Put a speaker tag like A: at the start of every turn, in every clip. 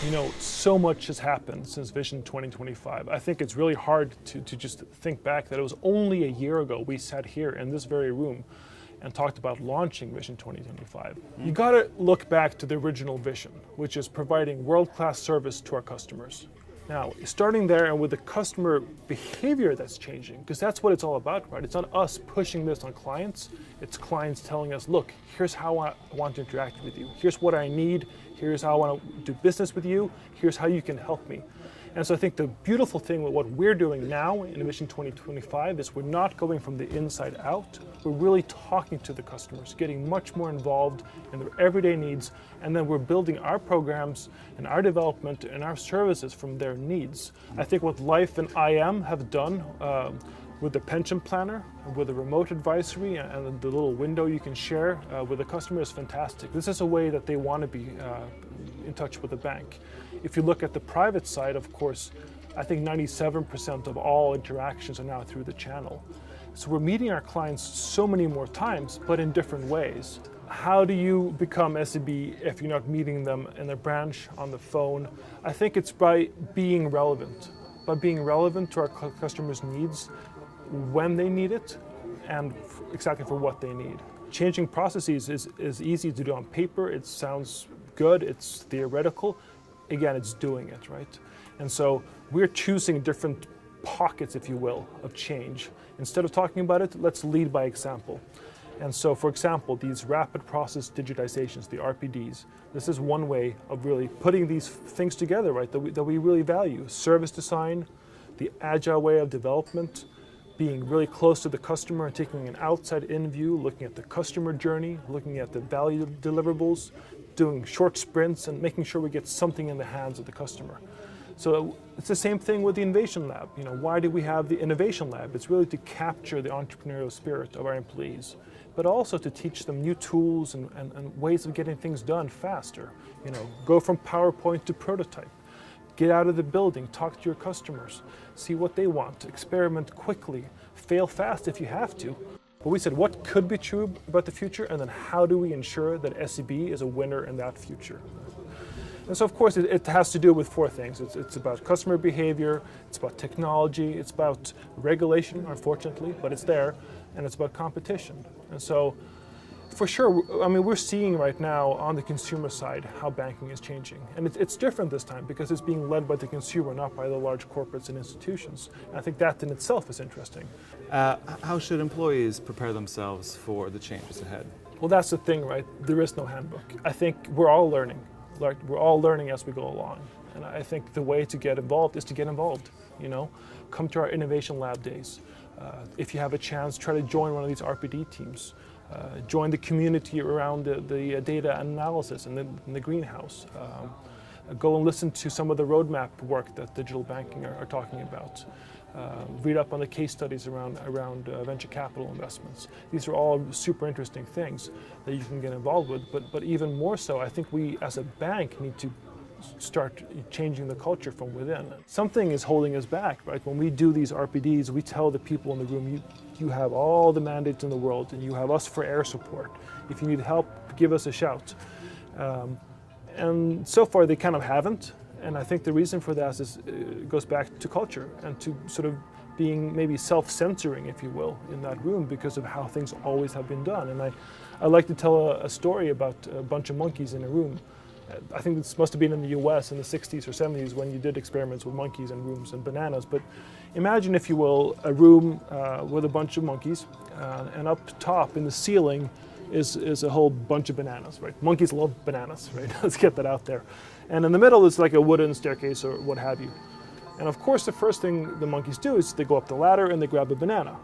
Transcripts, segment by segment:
A: You know, so much has happened since Vision 2025. I think it's really hard to just think back that it was only a year ago we sat here in this very room and talked about launching Vision 2025. You gotta look back to the original vision, which is providing world-class service to our customers. Now, starting there and with the customer behavior that's changing, because that's what it's all about, right? It's not us pushing this on clients, it's clients telling us, look, here's how I want to interact with you. Here's what I need, here's how I want to do business with you, here's how you can help me. And so I think the beautiful thing with what we're doing now in Vision 2025 is we're not going from the inside out, we're really talking to the customers, getting much more involved in their everyday needs, and then we're building our programs and our development and our services from their needs. I think what Life and IM have done with the pension planner, with the remote advisory and the little window you can share with the customer is fantastic. This is a way that they want to be in touch with the bank. If you look at the private side, of course, I think 97% of all interactions are now through the channel. So we're meeting our clients so many more times, but in different ways. How do you become SEB if you're not meeting them in their branch, on the phone? I think it's by being relevant to our customers' needs when they need it and exactly for what they need. Changing processes is easy to do on paper. It sounds good, it's theoretical. Again, it's doing it, right? And so we're choosing different pockets, if you will, of change. Instead of talking about it, let's lead by example. And so, for example, these rapid process digitizations, the RPDs, this is one way of really putting these things together, right, that we really value. Service design, the agile way of development, being really close to the customer and taking an outside-in view, looking at the customer journey, looking at the value deliverables, doing short sprints and making sure we get something in the hands of the customer. So it's the same thing with the Innovation Lab. You know, why do we have the Innovation Lab? It's really to capture the entrepreneurial spirit of our employees, but also to teach them new tools and ways of getting things done faster. You know, go from PowerPoint to prototype. Get out of the building, talk to your customers, see what they want, experiment quickly, fail fast if you have to. But we said, what could be true about the future, and then how do we ensure that SEB is a winner in that future? And so, of course, it has to do with four things. It's about customer behavior, it's about technology, it's about regulation, unfortunately, but it's there, and it's about competition. And so, for sure, I mean, we're seeing right now on the consumer side how banking is changing. And it's different this time because it's being led by the consumer, not by the large corporates and institutions. And I think that in itself is interesting.
B: How should employees prepare themselves for the changes ahead?
A: Well, that's the thing, right? There is no handbook. I think we're all learning. Like, we're all learning as we go along. And I think the way to get involved is to get involved, you know? Come to our Innovation Lab days. If you have a chance, try to join one of these RPD teams. Join the community around the data analysis in the greenhouse. Go and listen to some of the roadmap work that digital banking are talking about. Read up on the case studies around venture capital investments. These are all super interesting things that you can get involved with, but even more so, I think we as a bank need to start changing the culture from within. Something is holding us back, right? When we do these RPDs, we tell the people in the room, you have all the mandates in the world and you have us for air support. If you need help, give us a shout. And so far they kind of haven't. And I think the reason for that is goes back to culture and to sort of being maybe self-censoring, if you will, in that room because of how things always have been done. And I like to tell a story about a bunch of monkeys in a room. I think this must have been in the US in the 60s or 70s when you did experiments with monkeys and rooms and bananas. But imagine, if you will, a room with a bunch of monkeys, and up top in the ceiling is a whole bunch of bananas, right? Monkeys love bananas, right? Let's get that out there. And in the middle is like a wooden staircase or what have you. And of course, the first thing the monkeys do is they go up the ladder and they grab a banana.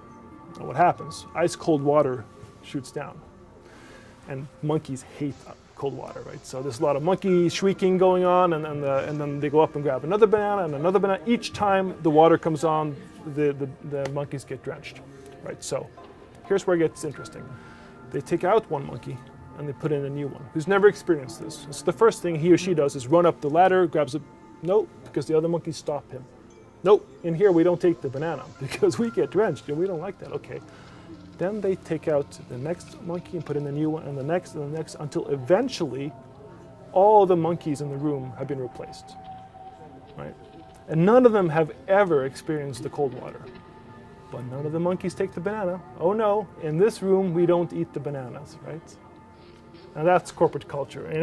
A: And what happens? Ice cold water shoots down. And monkeys hate cold water, right? So there's a lot of monkey shrieking going on, and then they go up and grab another banana and another banana. Each time the water comes on, the monkeys get drenched, right? So here's where it gets interesting. They take out one monkey and they put in a new one who's never experienced this. So the first thing he or she does is run up the ladder, grabs a, nope, because the other monkeys stop him. Nope, in here we don't take the banana because we get drenched and we don't like that. Okay. Then they take out the next monkey and put in the new one and the next until eventually all the monkeys in the room have been replaced, right? And none of them have ever experienced the cold water. But none of the monkeys take the banana. Oh no, in this room we don't eat the bananas, right? Now that's corporate culture. And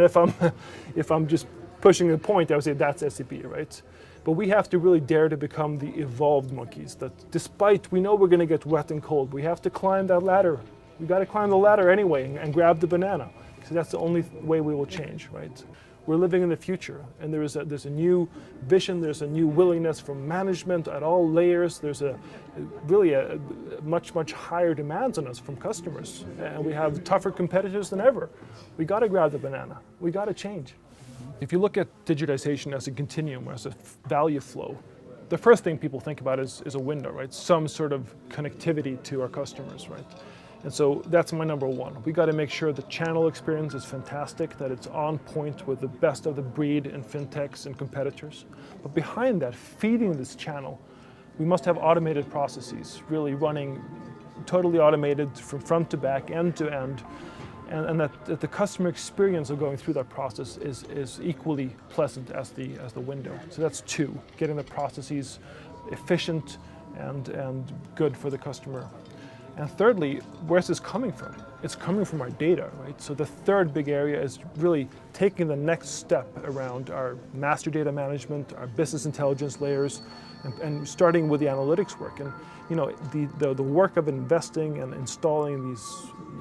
A: if I'm just pushing the point, I would say that's SEB, right? But we have to really dare to become the evolved monkeys that despite we know we're going to get wet and cold, we have to climb that ladder. We got to climb the ladder anyway and grab the banana. So that's the only way we will change, right? We're living in the future, and there's a new vision, there's a new willingness from management at all layers, there's really a much higher demands on us from customers, and we have tougher competitors than ever. We got to grab the banana, we got to change. If you look at digitization as a continuum, as a value flow, the first thing people think about is a window, right? Some sort of connectivity to our customers, right? And so that's my number one. We got to make sure the channel experience is fantastic, that it's on point with the best of the breed in fintechs and competitors. But behind that, feeding this channel, we must have automated processes, really running totally automated from front to back, end to end, and that the customer experience of going through that process is equally pleasant as the window. So that's two, getting the processes efficient and good for the customer. And thirdly, where's this coming from? It's coming from our data, right? So the third big area is really taking the next step around our master data management, our business intelligence layers, and starting with the analytics work. And you know, the work of investing and installing these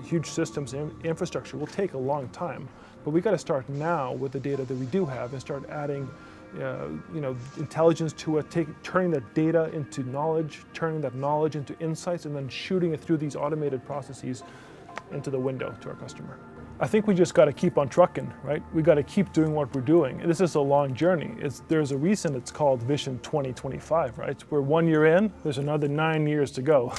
A: huge systems and infrastructure will take a long time. But we got to start now with the data that we do have and start adding intelligence to it, turning that data into knowledge, turning that knowledge into insights, and then shooting it through these automated processes into the window to our customer. I think we just got to keep on trucking, right? We got to keep doing what we're doing. And this is a long journey. There's a reason it's called Vision 2025, right? We're 1 year in, there's another 9 years to go.